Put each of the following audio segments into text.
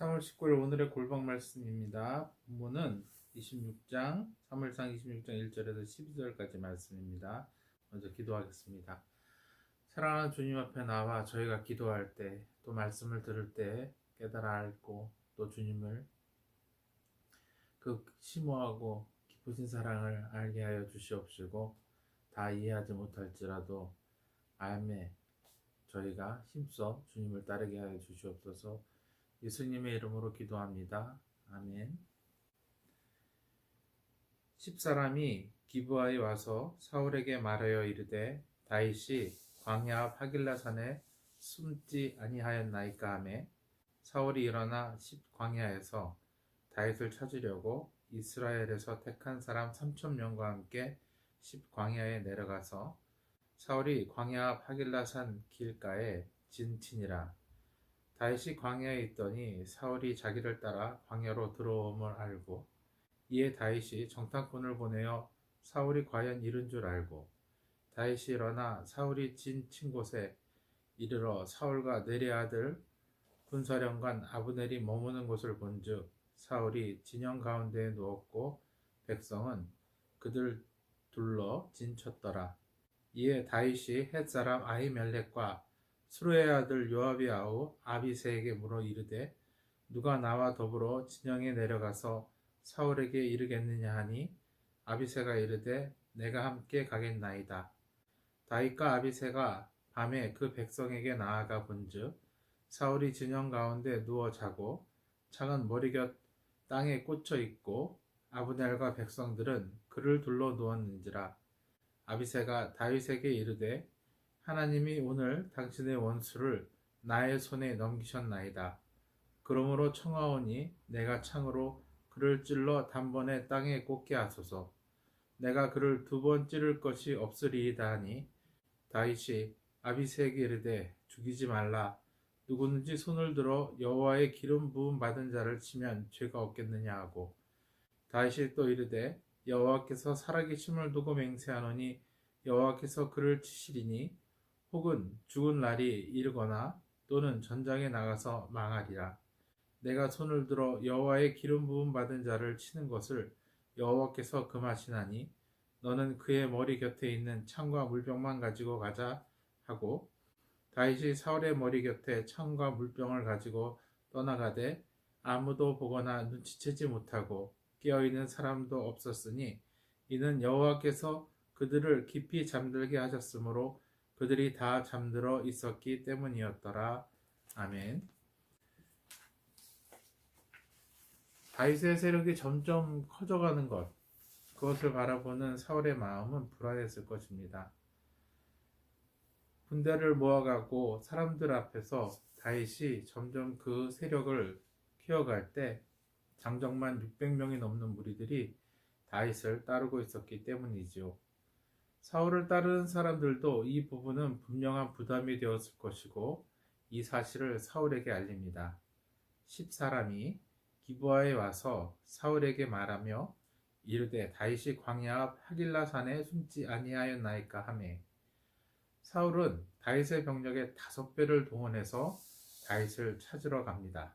3월 19일 오늘의 골방 말씀입니다. 본문은 26장, 3월상 26장 1절에서 12절까지 말씀입니다. 먼저 기도하겠습니다. 사랑하는 주님 앞에 나와 저희가 기도할 때, 또 말씀을 들을 때 깨달아 알고, 또 주님을 그 심오하고 깊으신 사랑을 알게 하여 주시옵시고, 다 이해하지 못할지라도 마음에 저희가 힘써 주님을 따르게 하여 주시옵소서. 예수님의 이름으로 기도합니다. 아멘. 10사람이 기브아에 와서 사울에게 말하여 이르되 다윗이 광야 앞 하길라 산에 숨지 아니하였나이까 하매 사울이 일어나 광야에서 다윗을 찾으려고 이스라엘에서 택한 사람 3,000명과 함께 광야에 내려가서 사울이 광야 앞 하길라 산 길가에 진치니라. 다윗이 광야에 있더니 사울이 자기를 따라 광야로 들어옴을 알고 이에 다윗이 정탐꾼을 보내어 사울이 과연 이른 줄 알고 다윗이 일어나 사울이 진친 곳에 이르러 사울과 내리 아들 군사령관 아브넬이 머무는 곳을 본즉 사울이 진영 가운데에 누웠고 백성은 그들 둘러 진쳤더라. 이에 다윗이 헷사람 아히멜렉과 수르의 아들 요압의 아우 아비새에게 물어 이르되 누가 나와 더불어 진영에 내려가서 사울에게 이르겠느냐 하니 아비새가 이르되 내가 함께 가겠나이다. 다윗과 아비새가 밤에 그 백성에게 나아가 본즉 사울이 진영 가운데 누워 자고 창은 머리곁 땅에 꽂혀 있고 아브넬과 백성들은 그를 둘러 누웠는지라. 아비새가 다윗에게 이르되 하나님이 오늘 당신의 원수를 나의 손에 넘기셨나이다. 그러므로 청하오니 내가 창으로 그를 찔러 단번에 땅에 꽂게 하소서. 내가 그를 2번 찌를 것이 없으리이다 하니 다윗이 아비새에게 이르되 죽이지 말라. 누구든지 손을 들어 여호와의 기름 부음 받은 자를 치면 죄가 없겠느냐 하고 다윗이 또 이르되 여호와께서 살아계심을 두고 맹세하노니 여호와께서 그를 치시리니 혹은 죽은 날이 이르거나 또는 전장에 나가서 망하리라. 내가 손을 들어 여호와의 기름 부음 받은 자를 치는 것을 여호와께서 금하시나니 너는 그의 머리 곁에 있는 창과 물병만 가지고 가자 하고 다윗이 사울의 머리 곁에 창과 물병을 가지고 떠나가되 아무도 보거나 눈치채지 못하고 깨어있는 사람도 없었으니 이는 여호와께서 그들을 깊이 잠들게 하셨으므로 그들이 다 잠들어 있었기 때문이었더라. 아멘. 다윗의 세력이 점점 커져가는 것, 그것을 바라보는 사울의 마음은 불안했을 것입니다. 군대를 모아가고 사람들 앞에서 다윗이 점점 그 세력을 키워갈 때 장정만 600명이 넘는 무리들이 다윗을 따르고 있었기 때문이지요. 사울을 따르는 사람들도 이 부분은 분명한 부담이 되었을 것이고 이 사실을 사울에게 알립니다. 10사람이 기브아에 와서 사울에게 말하며 이르되 다윗이 광야 앞 하길라 산에 숨지 아니하였나이까 하매 사울은 다윗의 병력의 5배를 동원해서 다윗을 찾으러 갑니다.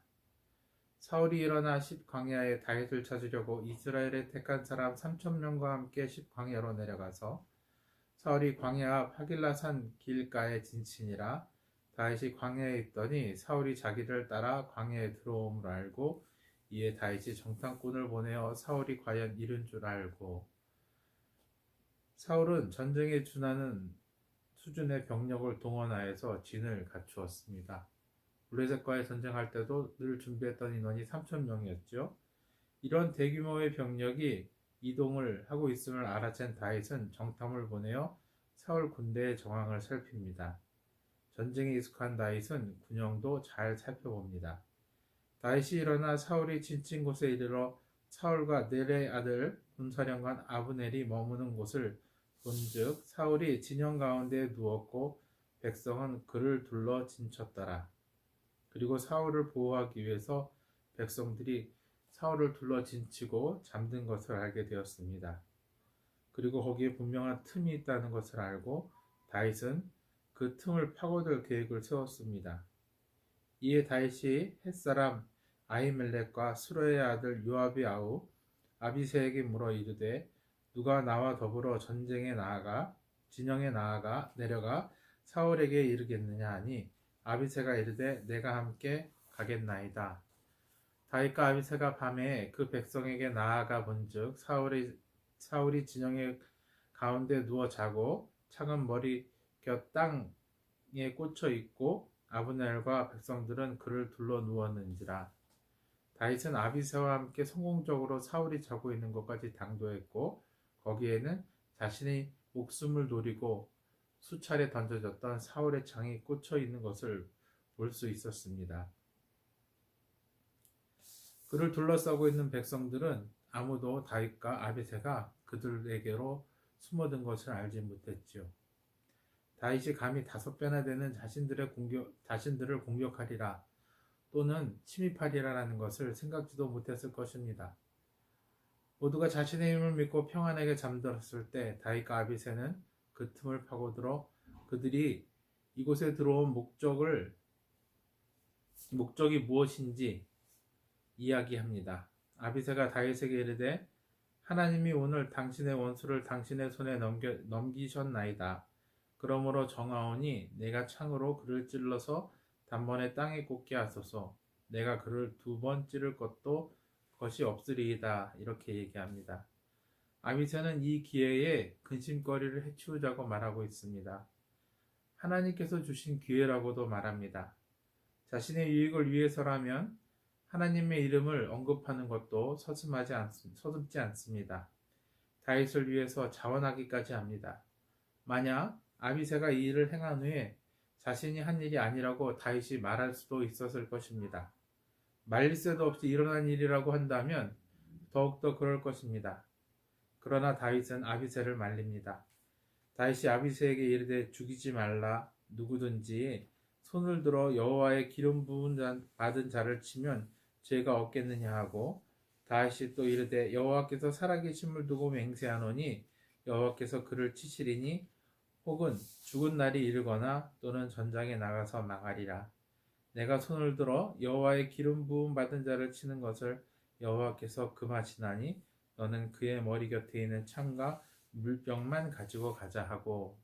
사울이 일어나 광야에 다윗을 찾으려고 이스라엘에 택한 사람 3,000명과 함께 광야로 내려가서 사울이 광야 앞 하길라 산 길가에 진치니라. 다윗이 광야에 있더니 사울이 자기를 따라 광야에 들어옴을 알고 이에 다윗이 정탐꾼을 보내어 사울이 과연 이른 줄 알고 사울은 전쟁에 준하는 수준의 병력을 동원하여서 진을 갖추었습니다. 블레셋과의 전쟁할 때도 늘 준비했던 인원이 3,000명이었죠. 이런 대규모의 병력이 이동을 하고 있음을 알아챈 다윗은 정탐을 보내어 사울 군대의 정황을 살핍니다. 전쟁에 익숙한 다윗은 군영도 잘 살펴봅니다. 다윗이 일어나 사울이 진친 곳에 이르러 사울과 넬의 아들 군사령관 아브넬이 머무는 곳을 본즉 사울이 진영 가운데에 누웠고 백성은 그를 둘러 진쳤더라. 그리고 사울을 보호하기 위해서 백성들이 사울을 둘러 진치고 잠든 것을 알게 되었습니다. 그리고 거기에 분명한 틈이 있다는 것을 알고 다윗은 그 틈을 파고들 계획을 세웠습니다. 이에 다윗이 햇사람 아히멜렉과 스루의 아들 요압이 아우 아비새에게 물어 이르되 누가 나와 더불어 진영에 나아가 내려가 사울에게 이르겠느냐 하니 아비새가 이르되 내가 함께 가겠나이다. 다윗과 아비새가 밤에 그 백성에게 나아가 본즉 사울이 진영의 가운데 누워 자고 창은 머리 곁 땅에 꽂혀 있고 아브넬과 백성들은 그를 둘러 누웠는지라. 다윗은 아비새와 함께 성공적으로 사울이 자고 있는 것까지 당도했고 거기에는 자신의 목숨을 노리고 수차례 던져졌던 사울의 창이 꽂혀 있는 것을 볼 수 있었습니다. 그를 둘러싸고 있는 백성들은 아무도 다윗과 아비새가 그들에게로 숨어든 것을 알지 못했지요. 다윗이 감히 5배나 되는 자신들을 공격하리라 또는 침입하리라라는 것을 생각지도 못했을 것입니다. 모두가 자신의 힘을 믿고 평안하게 잠들었을 때 다윗과 아비새는 그 틈을 파고들어 그들이 이곳에 들어온 목적이 무엇인지 이야기합니다. 아비새가 다윗에게 이르되 하나님이 오늘 당신의 원수를 당신의 손에 넘기셨나이다. 그러므로 정하오니 내가 창으로 그를 찔러서 단번에 땅에 꽂게 하소서. 내가 그를 2번 찌를 것이 없으리이다. 이렇게 얘기합니다. 아비새는 이 기회에 근심거리를 해치우자고 말하고 있습니다. 하나님께서 주신 기회라고도 말합니다. 자신의 유익을 위해서라면 하나님의 이름을 언급하는 것도 서슴지 않습니다. 다윗을 위해서 자원하기까지 합니다. 만약 아비새가 이 일을 행한 후에 자신이 한 일이 아니라고 다윗이 말할 수도 있었을 것입니다. 말릴 새도 없이 일어난 일이라고 한다면 더욱더 그럴 것입니다. 그러나 다윗은 아비새를 말립니다. 다윗이 아비새에게 이르되 죽이지 말라. 누구든지 손을 들어 여호와의 기름 부은 받은 자를 치면 죄가 없겠느냐 하고 다윗이 또 이르되 여호와께서 살아계심을 두고 맹세하노니 여호와께서 그를 치시리니 혹은 죽은 날이 이르거나 또는 전장에 나가서 망하리라. 내가 손을 들어 여호와의 기름 부음 받은 자를 치는 것을 여호와께서 금하시나니 너는 그의 머리 곁에 있는 창과 물병만 가지고 가자 하고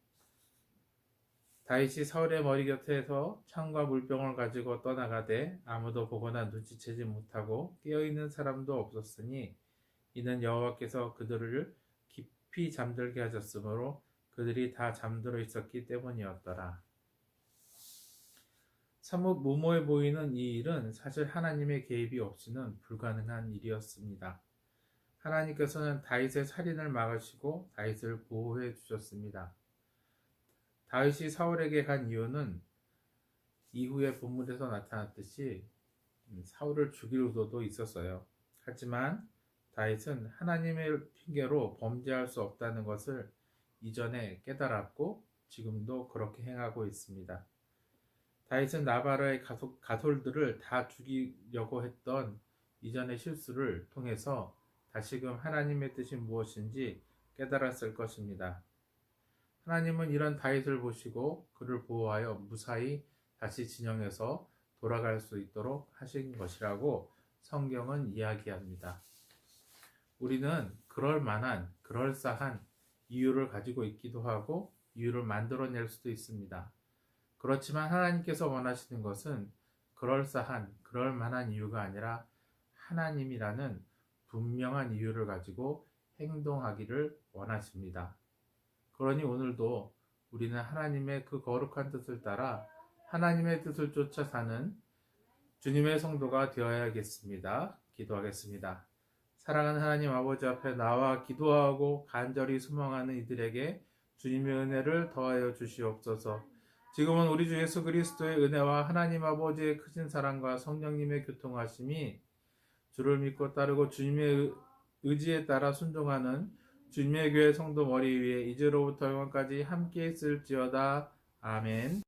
다윗이 사울의 머리 곁에서 창과 물병을 가지고 떠나가되 아무도 보거나 눈치채지 못하고 깨어있는 사람도 없었으니 이는 여호와께서 그들을 깊이 잠들게 하셨으므로 그들이 다 잠들어 있었기 때문이었더라. 사뭇 무모해 보이는 이 일은 사실 하나님의 개입이 없이는 불가능한 일이었습니다. 하나님께서는 다윗의 살인을 막으시고 다윗을 보호해 주셨습니다. 다윗이 사울에게 간 이유는 이후에 본문에서 나타났듯이 사울을 죽일 의도도 있었어요. 하지만 다윗은 하나님의 핑계로 범죄할 수 없다는 것을 이전에 깨달았고 지금도 그렇게 행하고 있습니다. 다윗은 나발의 가솔들을 다 죽이려고 했던 이전의 실수를 통해서 다시금 하나님의 뜻이 무엇인지 깨달았을 것입니다. 하나님은 이런 다윗을 보시고 그를 보호하여 무사히 다시 진영에서 돌아갈 수 있도록 하신 것이라고 성경은 이야기합니다. 우리는 그럴싸한 이유를 가지고 있기도 하고 이유를 만들어낼 수도 있습니다. 그렇지만 하나님께서 원하시는 것은 그럴만한 이유가 아니라 하나님이라는 분명한 이유를 가지고 행동하기를 원하십니다. 그러니 오늘도 우리는 하나님의 그 거룩한 뜻을 따라 하나님의 뜻을 쫓아 사는 주님의 성도가 되어야겠습니다. 기도하겠습니다. 사랑하는 하나님 아버지 앞에 나와 기도하고 간절히 소망하는 이들에게 주님의 은혜를 더하여 주시옵소서. 지금은 우리 주 예수 그리스도의 은혜와 하나님 아버지의 크신 사랑과 성령님의 교통하심이 주를 믿고 따르고 주님의 의지에 따라 순종하는 주님의 교회 성도 머리 위에 이제로부터 영원까지 함께 있을지어다. 아멘.